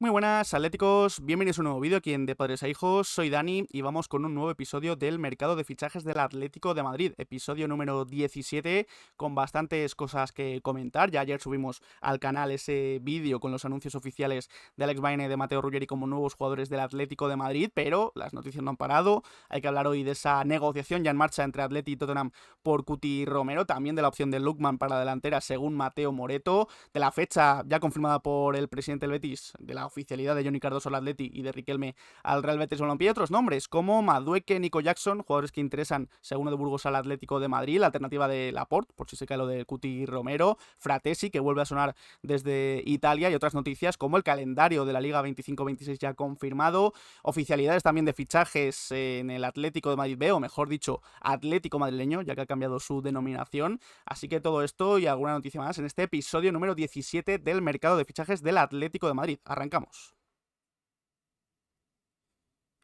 Muy buenas, atléticos, bienvenidos a un nuevo vídeo aquí en De Padres a Hijos, soy Dani y vamos con un nuevo episodio del mercado de fichajes del Atlético de Madrid, episodio número 17, con bastantes cosas que comentar. Ya ayer subimos al canal ese vídeo con los anuncios oficiales de Alex Baena y de Mateo Ruggeri como nuevos jugadores del Atlético de Madrid, pero las noticias no han parado. Hay que hablar hoy de esa negociación ya en marcha entre Atleti y Tottenham por Cuti Romero, también de la opción de Lookman para la delantera según Mateo Moreto, de la fecha ya confirmada por el presidente del Betis, de la oficialidad de Johnny Cardoso al Atleti y de Riquelme al Real Betis Balompié. Otros nombres como Madueque, Nico Jackson, jugadores que interesan según de Burgos al Atlético de Madrid, la alternativa de Laporte, por si se cae lo de Cuti Romero, Fratesi, que vuelve a sonar desde Italia, y otras noticias como el calendario de la Liga 25-26 ya confirmado, oficialidades también de fichajes en el Atlético de Madrid B, o mejor dicho, Atlético madrileño, ya que ha cambiado su denominación. Así que todo esto y alguna noticia más en este episodio número 17 del mercado de fichajes del Atlético de Madrid. Arrancamos.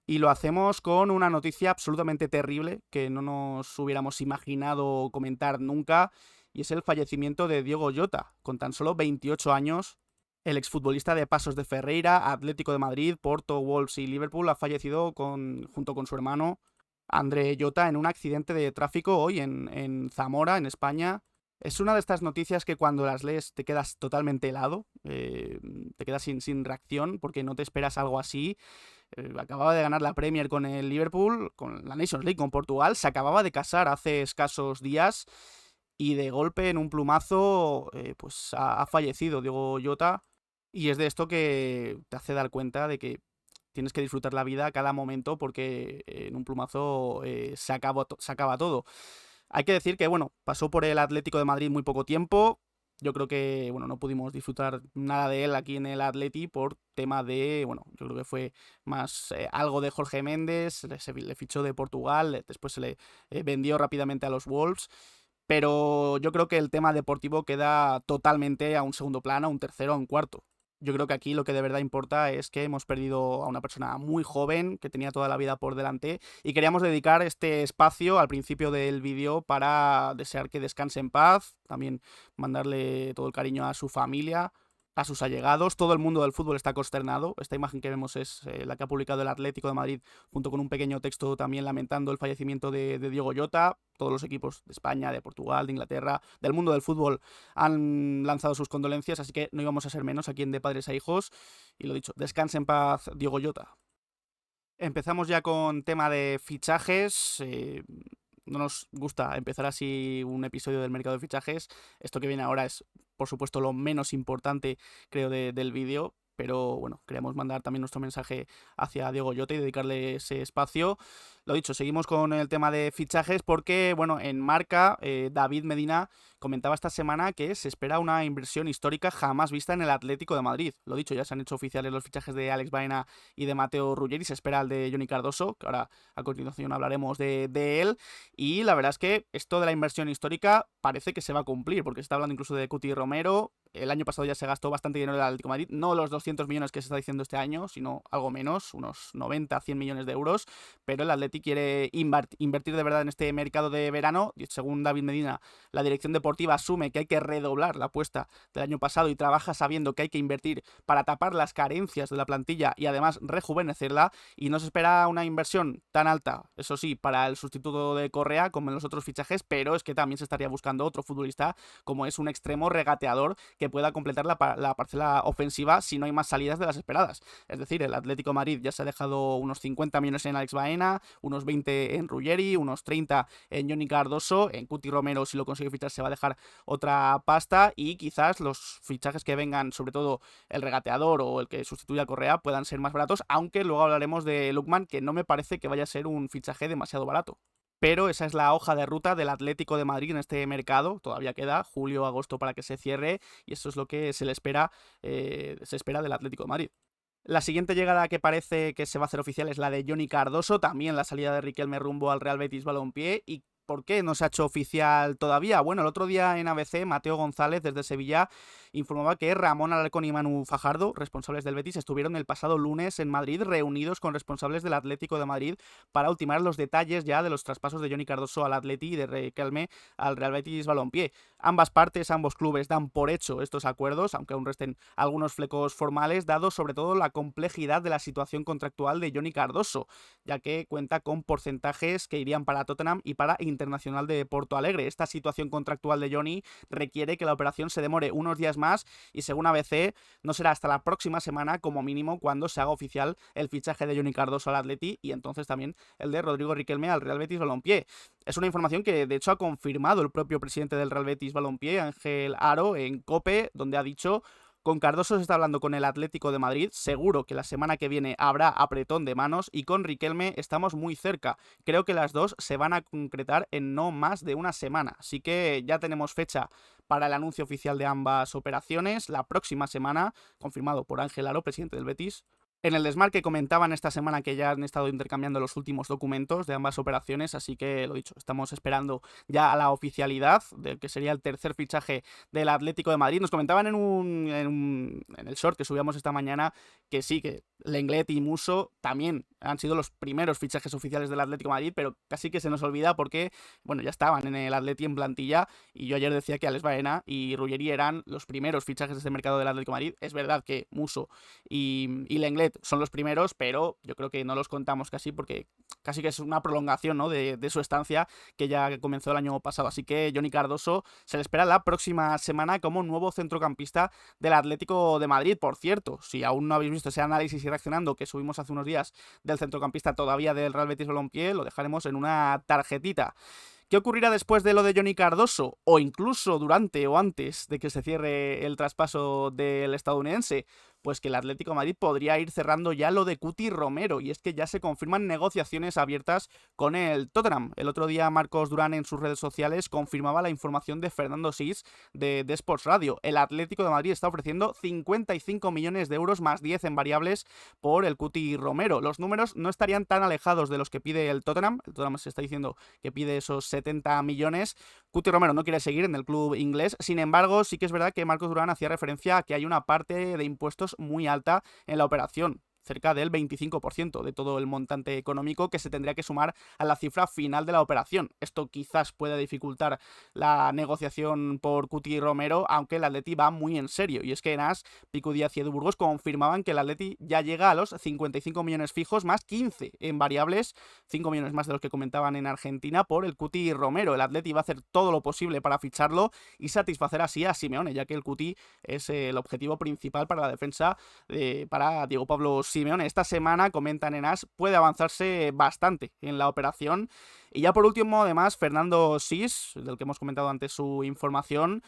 Y lo hacemos con una noticia absolutamente terrible que no nos hubiéramos imaginado comentar nunca, y es el fallecimiento de Diogo Jota, con tan solo 28 años. El exfutbolista de Pasos de Ferreira, Atlético de Madrid, Porto, Wolves y Liverpool ha fallecido junto con su hermano André Jota en un accidente de tráfico hoy en Zamora, en España. Es una de estas noticias que cuando las lees te quedas totalmente helado, te quedas sin reacción porque no te esperas algo así. Acababa de ganar la Premier con el Liverpool, con la Nations League con Portugal, se acababa de casar hace escasos días y de golpe en un plumazo pues ha fallecido Diogo Jota, y es de esto que te hace dar cuenta de que tienes que disfrutar la vida a cada momento porque en un plumazo se acaba todo. Hay que decir que, bueno, pasó por el Atlético de Madrid muy poco tiempo. Yo creo que, bueno, no pudimos disfrutar nada de él aquí en el Atleti por tema de, bueno, yo creo que fue más algo de Jorge Méndez, le fichó de Portugal, después se le vendió rápidamente a los Wolves, pero yo creo que el tema deportivo queda totalmente a un segundo plano, a un tercero, a un cuarto. Yo creo que aquí lo que de verdad importa es que hemos perdido a una persona muy joven, que tenía toda la vida por delante, y queríamos dedicar este espacio al principio del vídeo para desear que descanse en paz, también mandarle todo el cariño a su familia, a sus allegados. Todo el mundo del fútbol está consternado. Esta imagen que vemos es la que ha publicado el Atlético de Madrid, junto con un pequeño texto también lamentando el fallecimiento de Diogo Jota. Todos los equipos de España, de Portugal, de Inglaterra, del mundo del fútbol han lanzado sus condolencias, así que no íbamos a ser menos aquí en De Padres a Hijos. Y lo dicho, descanse en paz Diogo Jota. Empezamos ya con tema de fichajes. No nos gusta empezar así un episodio del mercado de fichajes. Esto que viene ahora es, por supuesto, lo menos importante, creo, del vídeo. Pero bueno, queremos mandar también nuestro mensaje hacia Diogo Jota y dedicarle ese espacio. Lo dicho, seguimos con el tema de fichajes porque, bueno, en Marca, David Medina comentaba esta semana que se espera una inversión histórica jamás vista en el Atlético de Madrid. Lo dicho, ya se han hecho oficiales los fichajes de Alex Baena y de Mateo Ruggeri. Se espera el de Johnny Cardoso, que ahora a continuación hablaremos de él. Y la verdad es que esto de la inversión histórica parece que se va a cumplir, porque se está hablando incluso de Cuti Romero. El año pasado ya se gastó bastante dinero en el Atlético de Madrid, no los 200 millones que se está diciendo este año, sino algo menos, unos 90, 100 millones de euros, pero el Atleti quiere invertir de verdad en este mercado de verano. Y según David Medina, la dirección deportiva asume que hay que redoblar la apuesta del año pasado y trabaja sabiendo que hay que invertir para tapar las carencias de la plantilla y además rejuvenecerla, y no se espera una inversión tan alta, eso sí, para el sustituto de Correa como en los otros fichajes, pero es que también se estaría buscando otro futbolista como es un extremo regateador que pueda completar la parcela ofensiva si no hay más salidas de las esperadas. Es decir, el Atlético de Madrid ya se ha dejado unos 50 millones en Alex Baena, unos 20 en Ruggeri, unos 30 en Johnny Cardoso. En Cuti Romero, si lo consigue fichar, se va a dejar otra pasta, y quizás los fichajes que vengan, sobre todo el regateador o el que sustituya a Correa, puedan ser más baratos, aunque luego hablaremos de Lookman, que no me parece que vaya a ser un fichaje demasiado barato. Pero esa es la hoja de ruta del Atlético de Madrid en este mercado. Todavía queda julio, agosto para que se cierre, y eso es lo que se espera del Atlético de Madrid. La siguiente llegada que parece que se va a hacer oficial es la de Johnny Cardoso, también la salida de Riquelme rumbo al Real Betis Balompié. ¿Y por qué no se ha hecho oficial todavía? Bueno, el otro día en ABC, Mateo González desde Sevilla informaba que Ramón Alarcón y Manu Fajardo, responsables del Betis, estuvieron el pasado lunes en Madrid reunidos con responsables del Atlético de Madrid para ultimar los detalles ya de los traspasos de Johnny Cardoso al Atleti y de Riquelme al Real Betis Balompié. Ambas partes, ambos clubes dan por hecho estos acuerdos, aunque aún resten algunos flecos formales, dado sobre todo la complejidad de la situación contractual de Johnny Cardoso, ya que cuenta con porcentajes que irían para Tottenham y para Internacional de Porto Alegre. Esta situación contractual de Johnny requiere que la operación se demore unos días más y, según ABC, no será hasta la próxima semana como mínimo cuando se haga oficial el fichaje de Johnny Cardoso al Atleti y entonces también el de Rodrigo Riquelme al Real Betis Balompié. Es una información que de hecho ha confirmado el propio presidente del Real Betis Balompié, Ángel Aro, en COPE, donde ha dicho: con Cardoso se está hablando con el Atlético de Madrid, seguro que la semana que viene habrá apretón de manos, y con Riquelme estamos muy cerca. Creo que las dos se van a concretar en no más de una semana, así que ya tenemos fecha para el anuncio oficial de ambas operaciones la próxima semana, confirmado por Ángel Aro, presidente del Betis. En el Desmarque comentaban esta semana que ya han estado intercambiando los últimos documentos de ambas operaciones, así que lo dicho, estamos esperando ya a la oficialidad de que sería el tercer fichaje del Atlético de Madrid. Nos comentaban en el short que subíamos esta mañana que sí, que Lenglet y Musso también han sido los primeros fichajes oficiales del Atlético de Madrid, pero casi que se nos olvida porque, bueno, ya estaban en el Atleti en plantilla, y yo ayer decía que Alex Baena y Ruggeri eran los primeros fichajes de este mercado del Atlético de Madrid. Es verdad que Musso y Lenglet son los primeros, pero yo creo que no los contamos casi porque casi que es una prolongación, ¿no?, de su estancia que ya comenzó el año pasado. Así que Johnny Cardoso se le espera la próxima semana como nuevo centrocampista del Atlético de Madrid. Por cierto, si aún no habéis visto ese análisis y reaccionando que subimos hace unos días del centrocampista todavía del Real Betis Balompié, lo dejaremos en una tarjetita. ¿Qué ocurrirá después de lo de Johnny Cardoso? O incluso durante o antes de que se cierre el traspaso del estadounidense. Pues que el Atlético de Madrid podría ir cerrando ya lo de Cuti Romero, y es que ya se confirman negociaciones abiertas con el Tottenham. El otro día Marcos Durán en sus redes sociales confirmaba la información de Fernando Sis de Sports Radio. El Atlético de Madrid está ofreciendo 55 millones de euros más 10 en variables por el Cuti Romero. Los números no estarían tan alejados de los que pide el Tottenham. El Tottenham se está diciendo que pide esos 70 millones. Cuti Romero no quiere seguir en el club inglés. Sin embargo, sí que es verdad que Marcos Durán hacía referencia a que hay una parte de impuestos muy alta en la operación, cerca del 25% de todo el montante económico que se tendría que sumar a la cifra final de la operación. Esto quizás pueda dificultar la negociación por Cuti Romero, aunque el Atleti va muy en serio. Y es que Enas, Pico Díaz y Edu Burgos confirmaban que el Atleti ya llega a los 55 millones fijos más 15 en variables, 5 millones más de los que comentaban en Argentina por el Cuti Romero. El Atleti va a hacer todo lo posible para ficharlo y satisfacer así a Simeone, ya que el Cuti es el objetivo principal para la defensa para Diego Pablo Simeone. Esta semana, comentan en AS, puede avanzarse bastante en la operación. Y ya por último, además, Fernando Sis, del que hemos comentado antes su información,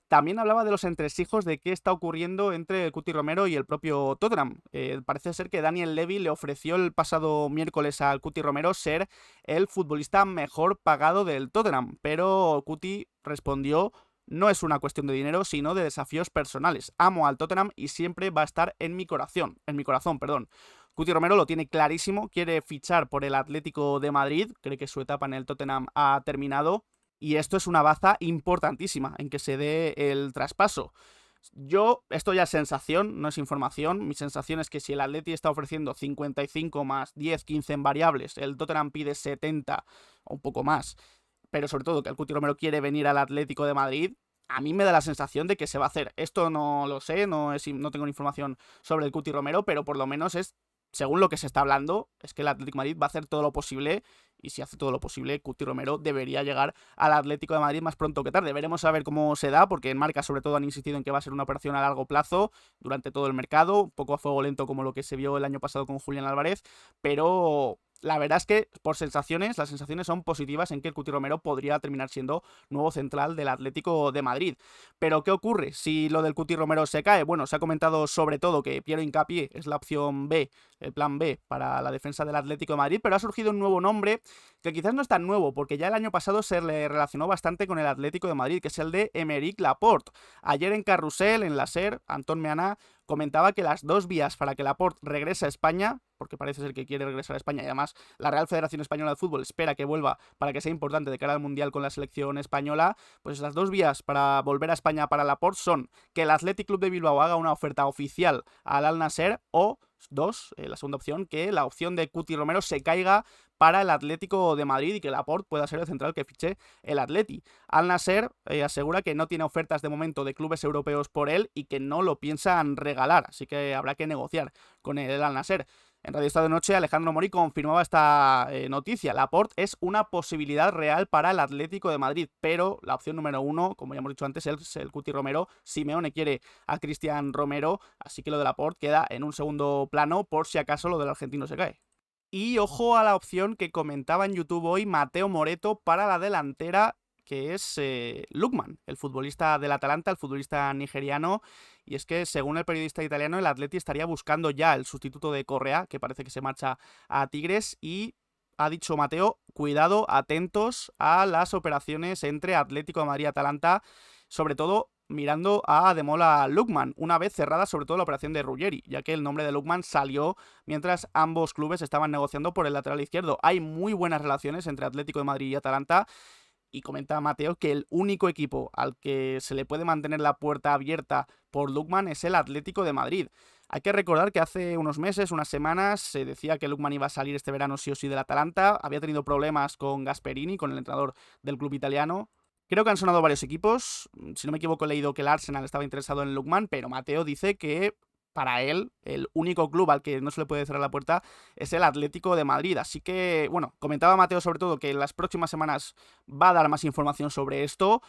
también hablaba de los entresijos de qué está ocurriendo entre el Cuti Romero y el propio Tottenham. Parece ser que Daniel Levy le ofreció el pasado miércoles al Cuti Romero ser el futbolista mejor pagado del Tottenham, pero Cuti respondió: no es una cuestión de dinero, sino de desafíos personales. Amo al Tottenham y siempre va a estar en mi corazón, perdón. Cuti Romero lo tiene clarísimo, quiere fichar por el Atlético de Madrid, cree que su etapa en el Tottenham ha terminado, y esto es una baza importantísima en que se dé el traspaso. Esto ya es sensación, no es información. Mi sensación es que si el Atleti está ofreciendo 55 más 10, 15 en variables, el Tottenham pide 70 o un poco más, pero sobre todo que el Cuti Romero quiere venir al Atlético de Madrid, a mí me da la sensación de que se va a hacer. Esto no lo sé, no tengo información sobre el Cuti Romero, pero por lo menos es, según lo que se está hablando, es que el Atlético de Madrid va a hacer todo lo posible, y si hace todo lo posible, Cuti Romero debería llegar al Atlético de Madrid más pronto que tarde. Veremos a ver cómo se da, porque en marca sobre todo han insistido en que va a ser una operación a largo plazo, durante todo el mercado, un poco a fuego lento como lo que se vio el año pasado con Julián Álvarez, pero la verdad es que por sensaciones, las sensaciones son positivas en que el Cuti Romero podría terminar siendo nuevo central del Atlético de Madrid. Pero ¿qué ocurre si lo del Cuti Romero se cae? Bueno, se ha comentado sobre todo que Piero Hincapié es la opción B, el plan B para la defensa del Atlético de Madrid, pero ha surgido un nuevo nombre que quizás no es tan nuevo, porque ya el año pasado se le relacionó bastante con el Atlético de Madrid, que es el de Aymeric Laporte. Ayer en Carrusel, en la SER, Antón Meana comentaba que las dos vías para que Laporte regrese a España, porque parece ser que quiere regresar a España, y además la Real Federación Española de Fútbol espera que vuelva para que sea importante de cara al Mundial con la selección española, pues las dos vías para volver a España para Laporte son que el Athletic Club de Bilbao haga una oferta oficial al Al Nassr, o dos, la segunda opción, que la opción de Cuti Romero se caiga para el Atlético de Madrid y que Laporte pueda ser el central que fiche el Atleti. Al Nassr asegura que no tiene ofertas de momento de clubes europeos por él y que no lo piensan regalar, así que habrá que negociar con el Al Nassr. En Radio Estadio Noche, Alejandro Mori confirmaba esta noticia. Laporte es una posibilidad real para el Atlético de Madrid, pero la opción número uno, como ya hemos dicho antes, es el Cuti Romero. Simeone quiere a Cristian Romero, así que lo de Laporte queda en un segundo plano por si acaso lo del argentino se cae. Y ojo a la opción que comentaba en YouTube hoy Mateo Moretto para la delantera, que es Lookman, el futbolista del Atalanta, el futbolista nigeriano. Y es que, según el periodista italiano, el Atleti estaría buscando ya el sustituto de Correa, que parece que se marcha a Tigres, y ha dicho Mateo, cuidado, atentos a las operaciones entre Atlético de Madrid y Atalanta, sobre todo mirando a Ademola Lookman, una vez cerrada sobre todo la operación de Ruggeri, ya que el nombre de Lookman salió mientras ambos clubes estaban negociando por el lateral izquierdo. Hay muy buenas relaciones entre Atlético de Madrid y Atalanta, y comenta Mateo que el único equipo al que se le puede mantener la puerta abierta por Lookman es el Atlético de Madrid. Hay que recordar que hace unos meses, unas semanas, se decía que Lookman iba a salir este verano sí o sí del Atalanta. Había tenido problemas con Gasperini, con el entrenador del club italiano. Creo que han sonado varios equipos. Si no me equivoco, he leído que el Arsenal estaba interesado en Lookman, pero Mateo dice que para él, el único club al que no se le puede cerrar la puerta es el Atlético de Madrid. Así que, bueno, comentaba Mateo sobre todo que en las próximas semanas va a dar más información sobre esto.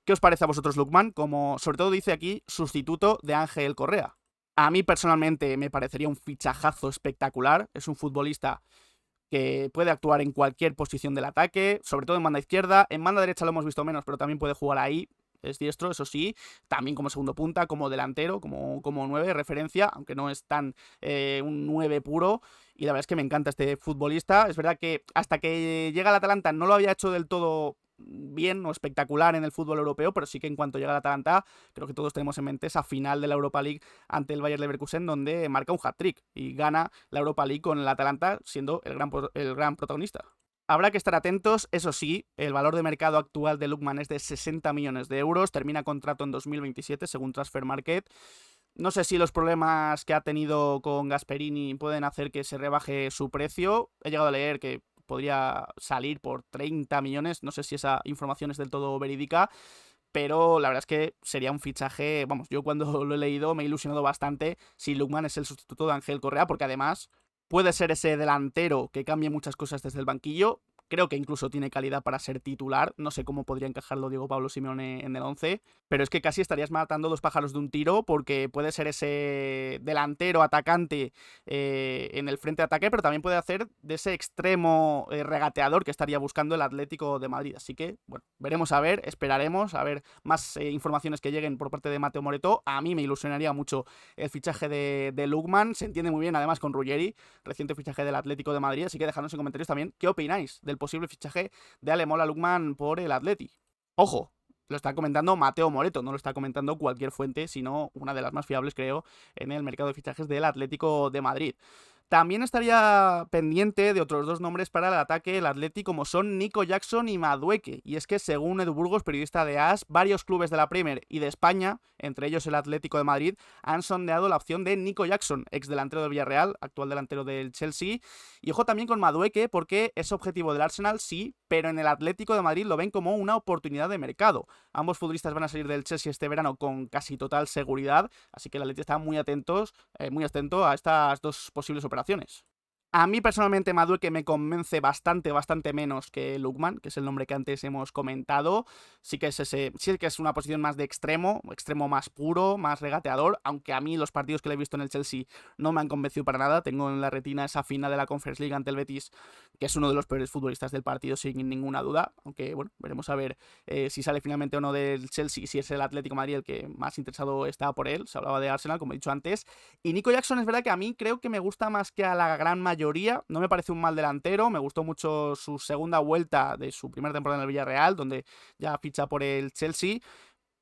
¿Qué os parece a vosotros Lookman? Como sobre todo dice aquí, sustituto de Ángel Correa. A mí personalmente me parecería un fichajazo espectacular. Es un futbolista que puede actuar en cualquier posición del ataque, sobre todo en banda izquierda. En banda derecha lo hemos visto menos, pero también puede jugar ahí. Es diestro, eso sí, también como segundo punta, como delantero, como 9 de referencia, aunque no es tan un 9 puro. Y la verdad es que me encanta este futbolista. Es verdad que hasta que llega al Atalanta no lo había hecho del todo bien o espectacular en el fútbol europeo, pero sí que en cuanto llega al Atalanta, creo que todos tenemos en mente esa final de la Europa League ante el Bayer Leverkusen, donde marca un hat-trick y gana la Europa League con el Atalanta siendo el gran protagonista. Habrá que estar atentos, eso sí, el valor de mercado actual de Lookman es de 60 millones de euros, termina contrato en 2027 según Transfermarkt. No sé si los problemas que ha tenido con Gasperini pueden hacer que se rebaje su precio. He llegado a leer que podría salir por 30 millones, no sé si esa información es del todo verídica, pero la verdad es que sería un fichaje, vamos, yo cuando lo he leído me he ilusionado bastante si Lookman es el sustituto de Ángel Correa, porque además puede ser ese delantero que cambie muchas cosas desde el banquillo. Creo que incluso tiene calidad para ser titular. No sé cómo podría encajarlo Diego Pablo Simeone en el 11, pero es que casi estarías matando dos pájaros de un tiro porque puede ser ese delantero atacante en el frente de ataque, pero también puede hacer de ese extremo regateador que estaría buscando el Atlético de Madrid. Así que, bueno, veremos a ver, esperaremos a ver más informaciones que lleguen por parte de Mateo Moretto. A mí me ilusionaría mucho el fichaje de Lookman. Se entiende muy bien además con Ruggeri, reciente fichaje del Atlético de Madrid, así que dejadnos en comentarios también qué opináis del posible fichaje de Ademola Lookman por el Atleti. Ojo, lo está comentando Mateo Moretto, no lo está comentando cualquier fuente, sino una de las más fiables, creo, en el mercado de fichajes del Atlético de Madrid. También estaría pendiente de otros dos nombres para el ataque del Atleti, como son Nico Jackson y Madueke. Y es que, según Edu Burgos, periodista de AS, varios clubes de la Premier y de España, entre ellos el Atlético de Madrid, han sondeado la opción de Nico Jackson, ex delantero del Villarreal, actual delantero del Chelsea. Y ojo también con Madueke, porque es objetivo del Arsenal, sí, pero en el Atlético de Madrid lo ven como una oportunidad de mercado. Ambos futbolistas van a salir del Chelsea este verano con casi total seguridad, así que el Atleti está muy atento a estas dos posibles operaciones. A mí personalmente Madueke me convence bastante menos que Lookman, que es el nombre que antes hemos comentado. Sí que es una posición más de extremo más puro, más regateador, aunque a mí los partidos que le he visto en el Chelsea no me han convencido para nada. Tengo en la retina esa final de la Conference League ante el Betis, que es uno de los peores futbolistas del partido sin ninguna duda, aunque bueno, veremos a ver si sale finalmente o no del Chelsea, si es el Atlético de Madrid el que más interesado está por él. Se hablaba de Arsenal, como he dicho antes, y Nico Jackson es verdad que a mí creo que me gusta más que a la gran mayoría. No me parece un mal delantero, me gustó mucho su segunda vuelta de su primera temporada en el Villarreal, donde ya ficha por el Chelsea,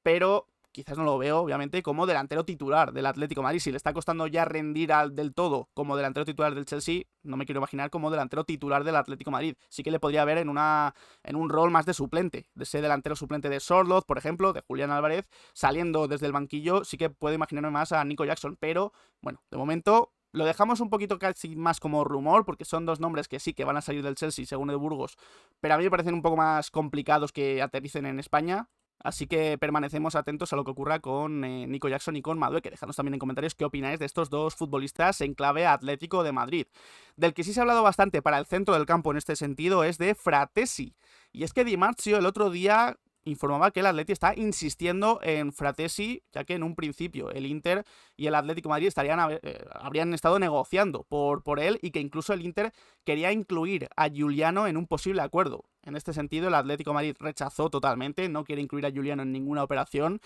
pero quizás no lo veo, obviamente, como delantero titular del Atlético de Madrid. Si le está costando ya rendir del todo como delantero titular del Chelsea, no me quiero imaginar como delantero titular del Atlético de Madrid. Sí que le podría ver en un rol más de suplente, de ese delantero suplente de Sorloth, por ejemplo, de Julián Álvarez, saliendo desde el banquillo. Sí que puedo imaginarme más a Nico Jackson, pero bueno, de momento Lo dejamos un poquito casi más como rumor, porque son dos nombres que sí que van a salir del Chelsea, según el Burgos, pero a mí me parecen un poco más complicados que aterricen en España. Así que permanecemos atentos a lo que ocurra con Nico Jackson y con Madueque. Dejadnos también en comentarios qué opináis de estos dos futbolistas en clave Atlético de Madrid. Del que sí se ha hablado bastante para el centro del campo en este sentido es de Fratesi. Y es que Di Marzio el otro día informaba que el Atleti está insistiendo en Fratesi, ya que en un principio el Inter y el Atlético de Madrid habrían estado negociando por él, y que incluso el Inter quería incluir a Giuliano en un posible acuerdo. En este sentido, el Atlético de Madrid rechazó totalmente, no quiere incluir a Giuliano en ninguna operación.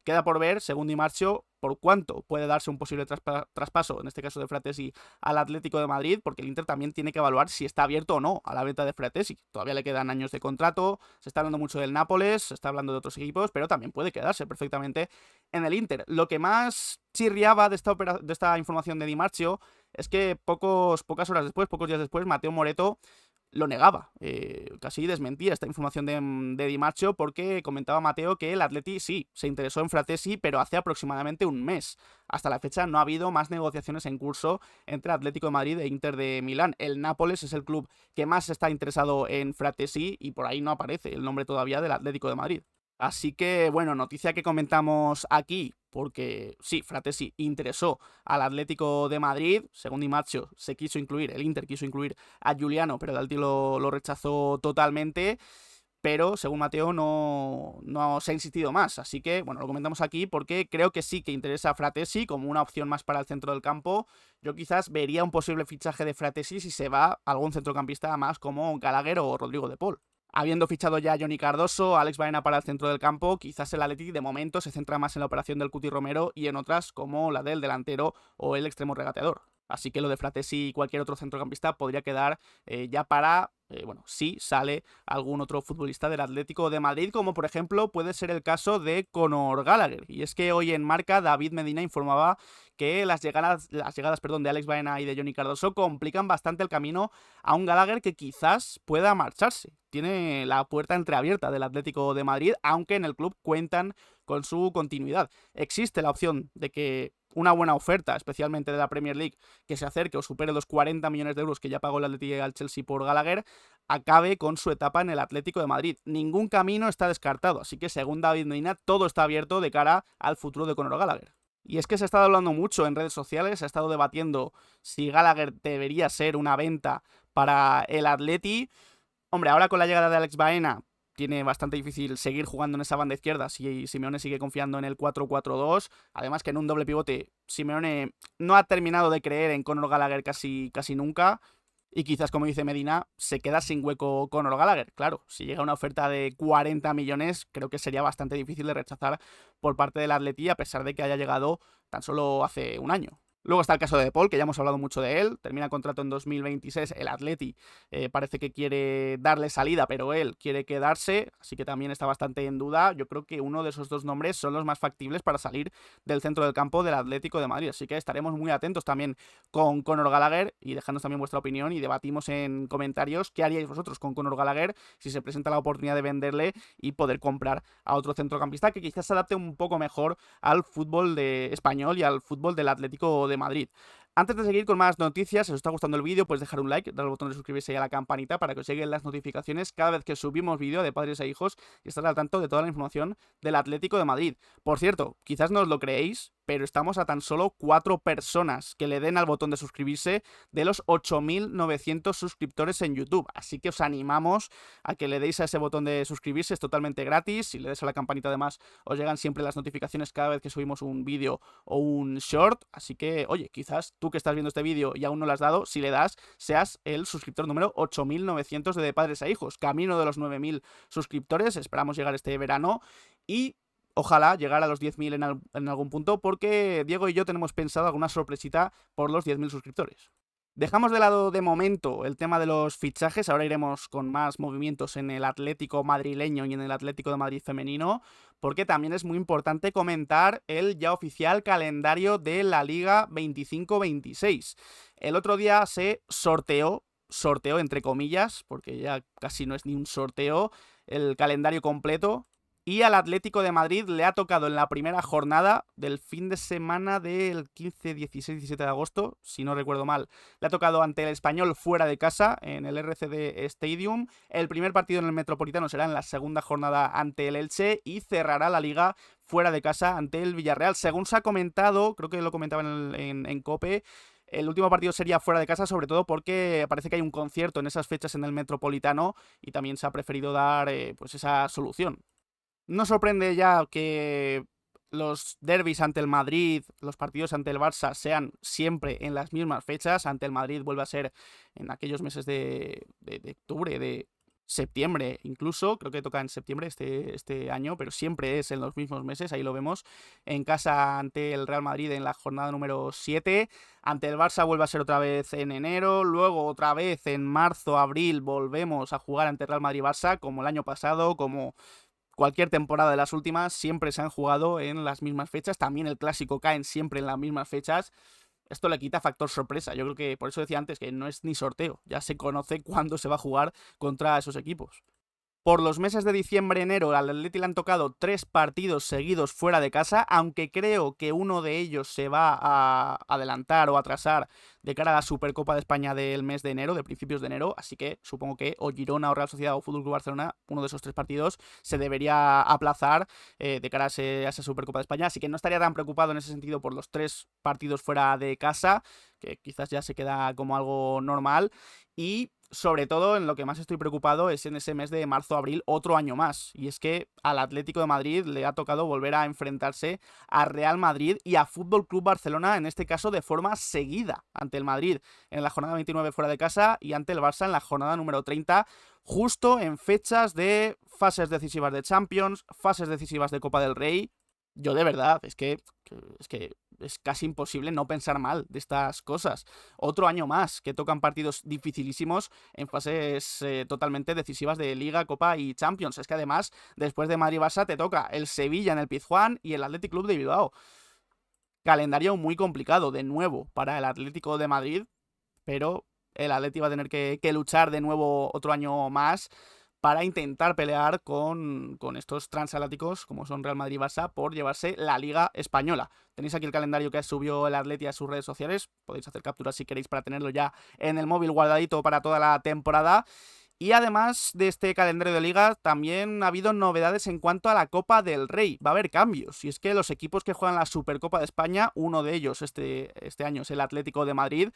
Queda por ver, según Di Marzio, por cuánto puede darse un posible traspaso, en este caso de Fratesi, al Atlético de Madrid, porque el Inter también tiene que evaluar si está abierto o no a la venta de Fratesi. Todavía le quedan años de contrato, se está hablando mucho del Nápoles, se está hablando de otros equipos, pero también puede quedarse perfectamente en el Inter. Lo que más chirriaba de esta información de Di Marzio es que pocos días después, Mateo Moretto lo negaba, casi desmentía esta información de Di Marzio, porque comentaba Mateo que el Atleti sí se interesó en Fratesi, pero hace aproximadamente un mes. Hasta la fecha no ha habido más negociaciones en curso entre Atlético de Madrid e Inter de Milán. El Nápoles es el club que más está interesado en Fratesi y por ahí no aparece el nombre todavía del Atlético de Madrid. Así que, bueno, noticia que comentamos aquí, porque sí, Fratesi interesó al Atlético de Madrid. Según Di Marzio, el Inter quiso incluir a Giuliano, pero el Atleti lo rechazó totalmente. Pero, según Mateo, no se ha insistido más. Así que, bueno, lo comentamos aquí porque creo que sí que interesa a Fratesi como una opción más para el centro del campo. Yo quizás vería un posible fichaje de Fratesi si se va a algún centrocampista más como Gallagher o Rodrigo de Paul. Habiendo fichado ya a Johnny Cardoso, Alex Baena para el centro del campo, quizás el Atleti de momento se centra más en la operación del Cuti Romero y en otras como la del delantero o el extremo regateador. Así que lo de Fratesi y cualquier otro centrocampista podría quedar ya para, si sale algún otro futbolista del Atlético de Madrid, como por ejemplo puede ser el caso de Conor Gallagher. Y es que hoy en Marca David Medina informaba que las llegadas de Alex Baena y de Johnny Cardoso complican bastante el camino a un Gallagher que quizás pueda marcharse. Tiene la puerta entreabierta del Atlético de Madrid, aunque en el club cuentan con su continuidad. Existe la opción de que una buena oferta, especialmente de la Premier League, que se acerque o supere los 40 millones de euros que ya pagó el Atlético al Chelsea por Gallagher, acabe con su etapa en el Atlético de Madrid. Ningún camino está descartado, así que según David Medina, todo está abierto de cara al futuro de Conor Gallagher. Y es que se ha estado hablando mucho en redes sociales, se ha estado debatiendo si Gallagher debería ser una venta para el Atleti. Hombre, ahora con la llegada de Alex Baena tiene bastante difícil seguir jugando en esa banda izquierda si Simeone sigue confiando en el 4-4-2. Además que en un doble pivote Simeone no ha terminado de creer en Conor Gallagher casi nunca. Y quizás, como dice Medina, se queda sin hueco Conor Gallagher. Claro, si llega una oferta de 40 millones, creo que sería bastante difícil de rechazar por parte del Atleti, a pesar de que haya llegado tan solo hace un año. Luego está el caso de De Paul, que ya hemos hablado mucho de él. Termina contrato en 2026. El Atleti parece que quiere darle salida, pero él quiere quedarse. Así que también está bastante en duda. Yo creo que uno de esos dos nombres son los más factibles para salir del centro del campo del Atlético de Madrid. Así que estaremos muy atentos también con Conor Gallagher y dejadnos también vuestra opinión y debatimos en comentarios qué haríais vosotros con Conor Gallagher si se presenta la oportunidad de venderle y poder comprar a otro centrocampista que quizás se adapte un poco mejor al fútbol español y al fútbol del Atlético de Madrid. Antes de seguir con más noticias, si os está gustando el vídeo, podéis dejar un like, dar al botón de suscribirse y a la campanita para que os lleguen las notificaciones cada vez que subimos vídeo de padres e hijos y estar al tanto de toda la información del Atlético de Madrid. Por cierto, quizás no os lo creéis, pero estamos a tan solo 4 personas que le den al botón de suscribirse de los 8.900 suscriptores en YouTube. Así que os animamos a que le deis a ese botón de suscribirse, es totalmente gratis. Si le des a la campanita, además, os llegan siempre las notificaciones cada vez que subimos un vídeo o un short. Así que, oye, quizás tú que estás viendo este vídeo y aún no lo has dado, si le das, seas el suscriptor número 8.900 de Padres a Hijos. Camino de los 9.000 suscriptores, esperamos llegar este verano y ojalá llegar a los 10.000 en algún punto, porque Diego y yo tenemos pensado alguna sorpresita por los 10.000 suscriptores. Dejamos de lado de momento el tema de los fichajes, ahora iremos con más movimientos en el Atlético madrileño y en el Atlético de Madrid femenino, porque también es muy importante comentar el ya oficial calendario de la Liga 25-26. El otro día se sorteó entre comillas, porque ya casi no es ni un sorteo, el calendario completo. Y al Atlético de Madrid le ha tocado en la primera jornada del fin de semana del 15, 16, 17 de agosto, si no recuerdo mal. Le ha tocado ante el Español fuera de casa, en el RCD Stadium. El primer partido en el Metropolitano será en la segunda jornada ante el Elche y cerrará la Liga fuera de casa ante el Villarreal. Según se ha comentado, creo que lo comentaban en COPE, el último partido sería fuera de casa, sobre todo porque parece que hay un concierto en esas fechas en el Metropolitano y también se ha preferido dar pues esa solución. No sorprende ya que los derbis ante el Madrid, los partidos ante el Barça sean siempre en las mismas fechas. Ante el Madrid vuelve a ser en aquellos meses de octubre, de septiembre incluso. Creo que toca en septiembre este año, pero siempre es en los mismos meses. Ahí lo vemos. En casa ante el Real Madrid en la jornada número 7. Ante el Barça vuelve a ser otra vez en enero. Luego otra vez en marzo, abril volvemos a jugar ante Real Madrid-Barça, como el año pasado, como cualquier temporada de las últimas, siempre se han jugado en las mismas fechas. También el clásico caen siempre en las mismas fechas. Esto le quita factor sorpresa. Yo creo que por eso decía antes que no es ni sorteo. Ya se conoce cuándo se va a jugar contra esos equipos. Por los meses de diciembre-enero al Atleti le han tocado 3 partidos seguidos fuera de casa, aunque creo que uno de ellos se va a adelantar o atrasar de cara a la Supercopa de España del mes de enero, de principios de enero, así que supongo que o Girona o Real Sociedad o Fútbol Club Barcelona, uno de esos 3 partidos se debería aplazar de cara a esa Supercopa de España, así que no estaría tan preocupado en ese sentido por los 3 partidos fuera de casa, que quizás ya se queda como algo normal. Y sobre todo en lo que más estoy preocupado es en ese mes de marzo-abril, otro año más. Y es que al Atlético de Madrid le ha tocado volver a enfrentarse a Real Madrid y a Fútbol Club Barcelona, en este caso de forma seguida, ante el Madrid en la jornada 29 fuera de casa y ante el Barça en la jornada número 30, justo en fechas de fases decisivas de Champions, fases decisivas de Copa del Rey. Yo de verdad, es que es casi imposible no pensar mal de estas cosas. Otro año más que tocan partidos dificilísimos en fases totalmente decisivas de Liga, Copa y Champions. Es que además, después de Madrid-Barça, te toca el Sevilla en el Pizjuán y el Athletic Club de Bilbao. Calendario muy complicado, de nuevo, para el Atlético de Madrid, pero el Atleti va a tener que luchar de nuevo otro año más para intentar pelear con estos transatlánticos como son Real Madrid y Barça por llevarse la Liga Española. Tenéis aquí el calendario que subió el Atleti a sus redes sociales, podéis hacer capturas si queréis para tenerlo ya en el móvil guardadito para toda la temporada. Y además de este calendario de liga, también ha habido novedades en cuanto a la Copa del Rey. Va a haber cambios. Y es que los equipos que juegan la Supercopa de España, uno de ellos este año es el Atlético de Madrid.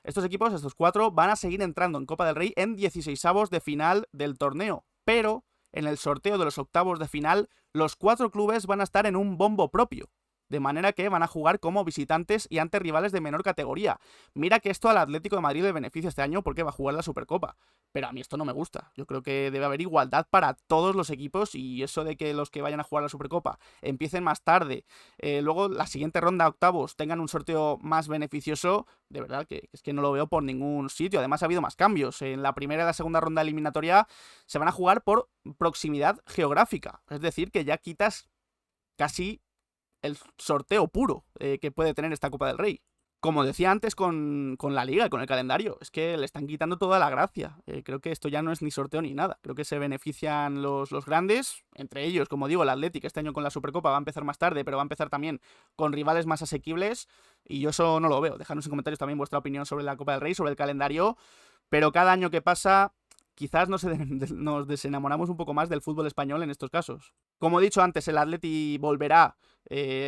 Estos equipos, estos 4, van a seguir entrando en Copa del Rey en 16avos de final del torneo. Pero en el sorteo de los octavos de final, los 4 clubes van a estar en un bombo propio. De manera que van a jugar como visitantes y ante rivales de menor categoría. Mira que esto al Atlético de Madrid le beneficia este año porque va a jugar la Supercopa. Pero a mí esto no me gusta. Yo creo que debe haber igualdad para todos los equipos y eso de que los que vayan a jugar la Supercopa empiecen más tarde, luego la siguiente ronda octavos tengan un sorteo más beneficioso, de verdad que es que no lo veo por ningún sitio. Además ha habido más cambios. En la primera y la segunda ronda eliminatoria se van a jugar por proximidad geográfica. Es decir, que ya quitas casi el sorteo puro que puede tener esta Copa del Rey. Como decía antes con la Liga, con el calendario, es que le están quitando toda la gracia. Creo que esto ya no es ni sorteo ni nada. Creo que se benefician los grandes, entre ellos, como digo, el Athletic este año con la Supercopa va a empezar más tarde, pero va a empezar también con rivales más asequibles, y yo eso no lo veo. Dejadnos en comentarios también vuestra opinión sobre la Copa del Rey, sobre el calendario, pero cada año que pasa quizás nos desenamoramos un poco más del fútbol español en estos casos. Como he dicho antes, el Atleti volverá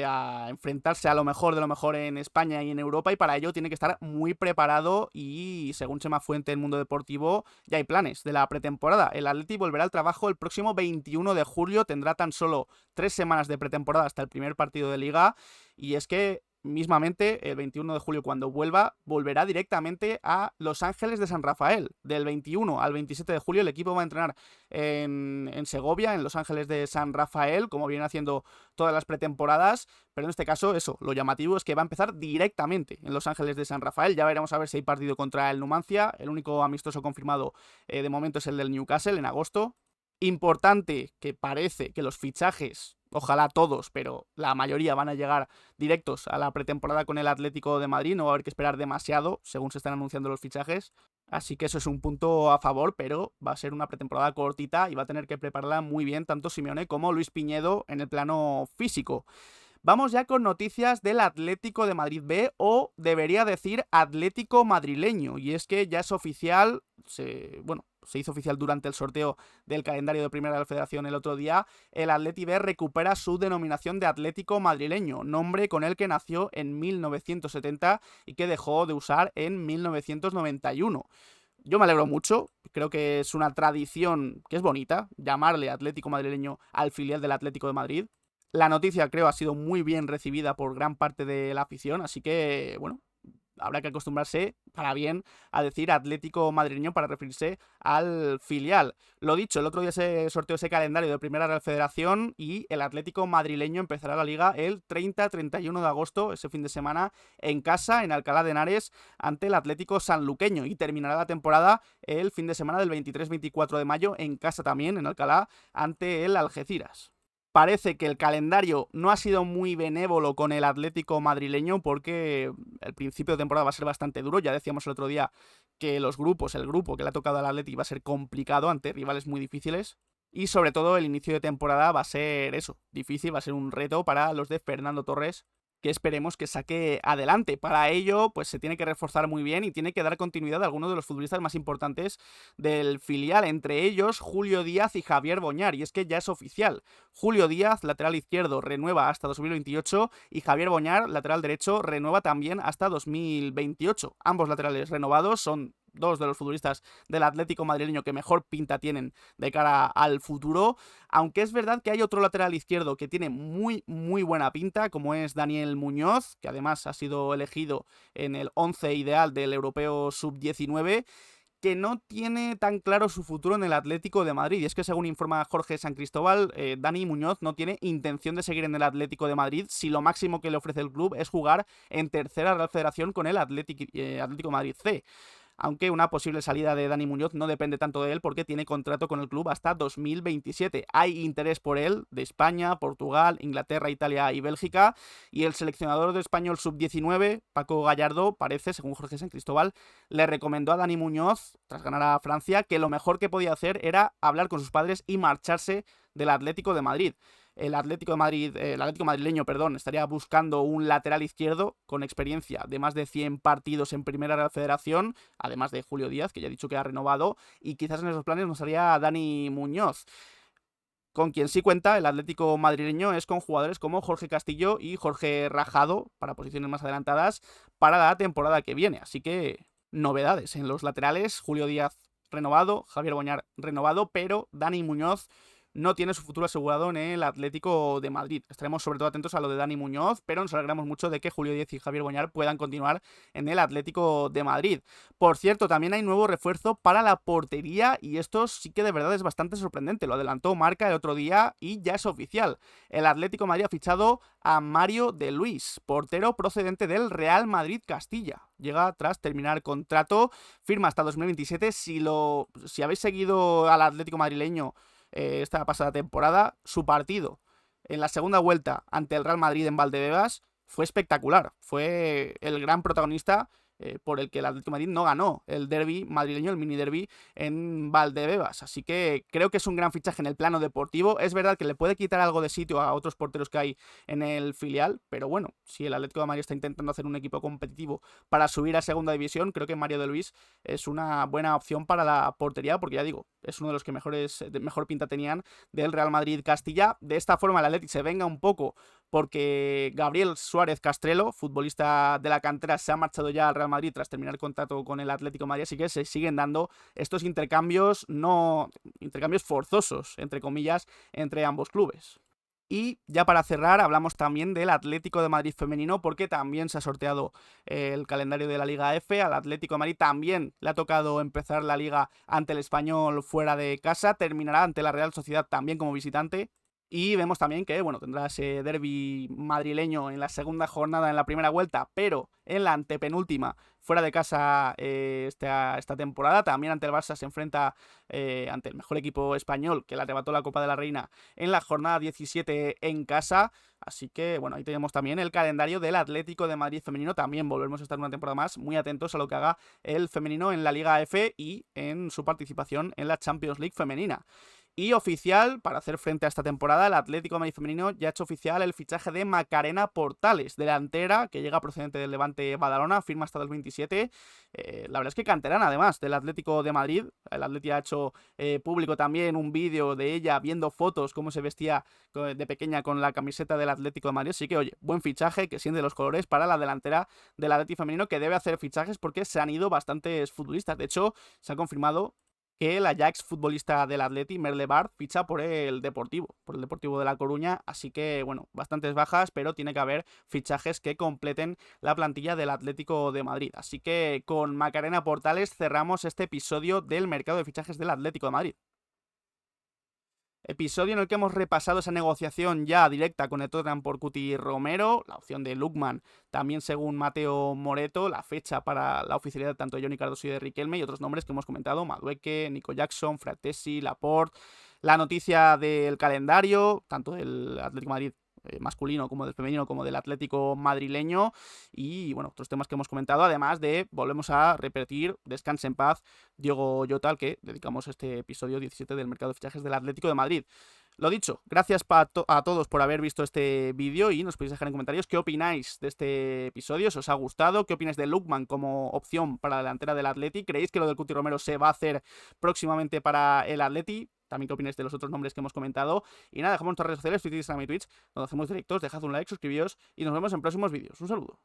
a enfrentarse a lo mejor de lo mejor en España y en Europa, y para ello tiene que estar muy preparado y, según Chema Fuente del Mundo Deportivo, ya hay planes de la pretemporada. El Atleti volverá al trabajo el próximo 21 de julio, tendrá tan solo 3 semanas de pretemporada hasta el primer partido de Liga, y es que mismamente, el 21 de julio cuando volverá directamente a Los Ángeles de San Rafael. Del 21 al 27 de julio el equipo va a entrenar en Segovia, en Los Ángeles de San Rafael, como viene haciendo todas las pretemporadas, pero en este caso eso, lo llamativo es que va a empezar directamente en Los Ángeles de San Rafael. Ya veremos a ver si hay partido contra el Numancia. El único amistoso confirmado de momento es el del Newcastle en agosto. Importante que parece que los fichajes, ojalá todos, pero la mayoría van a llegar directos a la pretemporada con el Atlético de Madrid. No va a haber que esperar demasiado, según se están anunciando los fichajes. Así que eso es un punto a favor, pero va a ser una pretemporada cortita y va a tener que prepararla muy bien tanto Simeone como Luis Piñedo en el plano físico. Vamos ya con noticias del Atlético de Madrid B, o debería decir Atlético madrileño, y es que ya es oficial, se hizo oficial durante el sorteo del calendario de Primera de la Federación el otro día. El Atleti B recupera su denominación de Atlético madrileño, nombre con el que nació en 1970 y que dejó de usar en 1991. Yo me alegro mucho, creo que es una tradición que es bonita, llamarle Atlético madrileño al filial del Atlético de Madrid. La noticia, creo, ha sido muy bien recibida por gran parte de la afición, así que, bueno, habrá que acostumbrarse para bien a decir Atlético madrileño para referirse al filial. Lo dicho, el otro día se sorteó ese calendario de Primera Real Federación y el Atlético madrileño empezará la liga el 30-31 de agosto, ese fin de semana, en casa, en Alcalá de Henares, ante el Atlético sanluqueño, y terminará la temporada el fin de semana del 23-24 de mayo, en casa también, en Alcalá, ante el Algeciras. Parece que el calendario no ha sido muy benévolo con el Atlético madrileño, porque el principio de temporada va a ser bastante duro. Ya decíamos el otro día que el grupo que le ha tocado al Atlético va a ser complicado ante rivales muy difíciles. Y sobre todo el inicio de temporada va a ser eso, difícil, va a ser un reto para los de Fernando Torres, que esperemos que saque adelante. Para ello, pues se tiene que reforzar muy bien y tiene que dar continuidad a algunos de los futbolistas más importantes del filial, entre ellos Julio Díaz y Javier Boñar, y es que ya es oficial. Julio Díaz, lateral izquierdo, renueva hasta 2028 y Javier Boñar, lateral derecho, renueva también hasta 2028. Ambos laterales renovados son dos de los futbolistas del Atlético madrileño que mejor pinta tienen de cara al futuro, aunque es verdad que hay otro lateral izquierdo que tiene muy buena pinta, como es Daniel Muñoz, que además ha sido elegido en el 11 ideal del Europeo Sub-19, que no tiene tan claro su futuro en el Atlético de Madrid. Y es que, según informa Jorge San Cristóbal, Dani Muñoz no tiene intención de seguir en el Atlético de Madrid si lo máximo que le ofrece el club es jugar en Tercera Real Federación con el Atlético de Madrid C, aunque una posible salida de Dani Muñoz no depende tanto de él porque tiene contrato con el club hasta 2027. Hay interés por él de España, Portugal, Inglaterra, Italia y Bélgica, y el seleccionador de español sub-19, Paco Gallardo, parece, según Jorge San Cristóbal, le recomendó a Dani Muñoz, tras ganar a Francia, que lo mejor que podía hacer era hablar con sus padres y marcharse del Atlético de Madrid. El Atlético madrileño, estaría buscando un lateral izquierdo con experiencia de más de 100 partidos en Primera Real Federación, además de Julio Díaz, que ya he dicho que ha renovado, y quizás en esos planes nos haría Dani Muñoz. Con quien sí cuenta el Atlético madrileño es con jugadores como Jorge Castillo y Jorge Rajado, para posiciones más adelantadas, para la temporada que viene. Así que novedades en los laterales: Julio Díaz renovado, Javier Boñar renovado, pero Dani Muñoz no tiene su futuro asegurado en el Atlético de Madrid. Estaremos sobre todo atentos a lo de Dani Muñoz, pero nos alegramos mucho de que Julio Díaz y Javier Boñar puedan continuar en el Atlético de Madrid. Por cierto, también hay nuevo refuerzo para la portería, y esto sí que de verdad es bastante sorprendente. Lo adelantó Marca el otro día y ya es oficial. El Atlético de Madrid ha fichado a Mario de Luis, portero procedente del Real Madrid Castilla. Llega tras terminar contrato, firma hasta 2027. Si habéis seguido al Atlético madrileño esta pasada temporada, su partido en la segunda vuelta ante el Real Madrid en Valdebebas fue espectacular. Fue el gran protagonista por el que el Atlético de Madrid no ganó el derbi madrileño, el mini derbi en Valdebebas. Así que creo que es un gran fichaje en el plano deportivo. Es verdad que le puede quitar algo de sitio a otros porteros que hay en el filial, pero bueno, si el Atlético de Madrid está intentando hacer un equipo competitivo para subir a segunda división, creo que Mario de Luis es una buena opción para la portería, porque ya digo, es uno de los que mejor pinta tenían del Real Madrid Castilla. De esta forma el Atlético se venga un poco porque Gabriel Suárez Castrelo, futbolista de la cantera, se ha marchado ya al Real Madrid tras terminar contrato con el Atlético de Madrid, así que se siguen dando estos intercambios forzosos, entre comillas, entre ambos clubes. Y ya para cerrar, hablamos también del Atlético de Madrid femenino, porque también se ha sorteado el calendario de la Liga F. Al Atlético de Madrid también le ha tocado empezar la liga ante el Español fuera de casa, terminará ante la Real Sociedad también como visitante. Y vemos también que, bueno, tendrá ese derbi madrileño en la segunda jornada en la primera vuelta, pero en la antepenúltima, fuera de casa esta temporada. También ante el Barça se enfrenta ante el mejor equipo español que le arrebató la Copa de la Reina en la jornada 17 en casa. Así que, bueno, ahí tenemos también el calendario del Atlético de Madrid femenino. También volvemos a estar una temporada más muy atentos a lo que haga el femenino en la Liga F y en su participación en la Champions League femenina. Y oficial, para hacer frente a esta temporada, el Atlético de Madrid femenino ya ha hecho oficial el fichaje de Macarena Portales, delantera que llega procedente del Levante Badalona, firma hasta 2027. La verdad es que canterana, además, del Atlético de Madrid. El Atleti ha hecho público también un vídeo de ella viendo fotos, cómo se vestía de pequeña con la camiseta del Atlético de Madrid. Así que, oye, buen fichaje, que siente los colores para la delantera del Atlético femenino, que debe hacer fichajes porque se han ido bastantes futbolistas. De hecho, se ha confirmado que el Ajax, futbolista del Atleti, Merle Bart, ficha por el Deportivo de La Coruña. Así que, bueno, bastantes bajas, pero tiene que haber fichajes que completen la plantilla del Atlético de Madrid. Así que con Macarena Portales cerramos este episodio del mercado de fichajes del Atlético de Madrid. Episodio en el que hemos repasado esa negociación ya directa con el Tottenham por Cuti Romero, la opción de Lookman, también según Mateo Moreto, la fecha para la oficialidad tanto de Johnny Cardoso y de Riquelme y otros nombres que hemos comentado, Madueque, Nico Jackson, Fratesi, Laporte, la noticia del calendario, tanto del Atlético de Madrid masculino como del femenino como del Atlético madrileño y bueno, otros temas que hemos comentado, además de, volvemos a repetir, descanse en paz Diogo Jota, al que dedicamos este episodio 17 del mercado de fichajes del Atlético de Madrid. Lo dicho, gracias a todos por haber visto este vídeo y nos podéis dejar en comentarios qué opináis de este episodio, si os ha gustado, qué opináis de Lookman como opción para la delantera del Atleti, ¿creéis que lo del Cuti Romero se va a hacer próximamente para el Atleti? También qué opináis de los otros nombres que hemos comentado. Y nada, dejamos nuestras redes sociales, Twitter, Instagram y Twitch, donde hacemos directos, dejad un like, suscribíos y nos vemos en próximos vídeos. Un saludo.